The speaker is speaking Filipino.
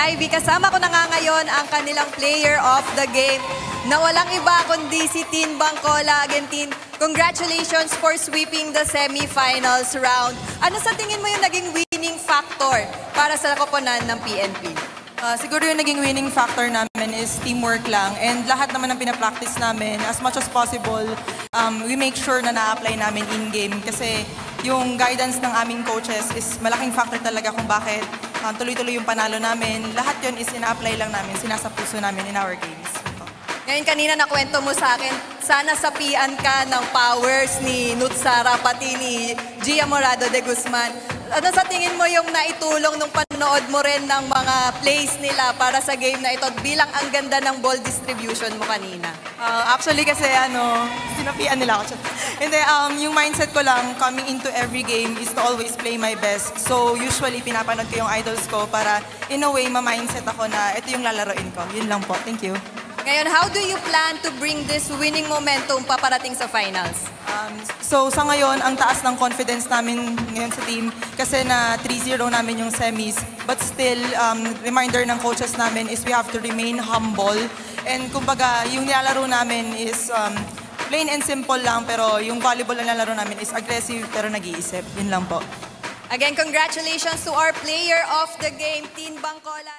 Ivy, kasama ko na nga ngayon ang kanilang player of the game na walang iba kundi si Tin Bangcola. Again, Tin, congratulations for sweeping the semifinals round. Ano sa tingin mo yung naging winning factor para sa koponan ng PNP? Siguro yung naging winning factor namin is teamwork lang, and lahat naman ng pinapractice namin, as much as possible, we make sure na na-apply namin in-game kasi yung guidance ng aming coaches is malaking factor talaga kung bakit tuloy-tuloy yung panalo namin. Lahat yun is ina-apply lang namin, sinasapuso namin in our games. Ngayon, kanina nakwento mo sa akin, sana sapian ka ng powers ni Nutsara pati ni Gia Morado de Guzman. Ano sa tingin mo yung naitulong nung panood mo rin ng mga plays nila para sa game na ito bilang ang ganda ng ball distribution mo kanina? Actually kasi sinapian nila ako. Hindi, yung mindset ko lang coming into every game is to always play my best. So usually pinapanood ko yung idols ko para in a way ma-mindset ako na ito yung lalaroin ko. Yun lang po. Thank you. Ngayon, how do you plan to bring this winning momentum paparating sa finals? So sa ngayon, ang taas ng confidence namin ngayon sa team kasi na 3-0 namin yung semis. But still, reminder ng coaches namin is we have to remain humble. And kumbaga, yung nilalaro namin is plain and simple lang, pero yung volleyball na nilalaro namin is aggressive pero nag-iisip. Yun lang po. Again, congratulations to our player of the game, Tin Bangcola.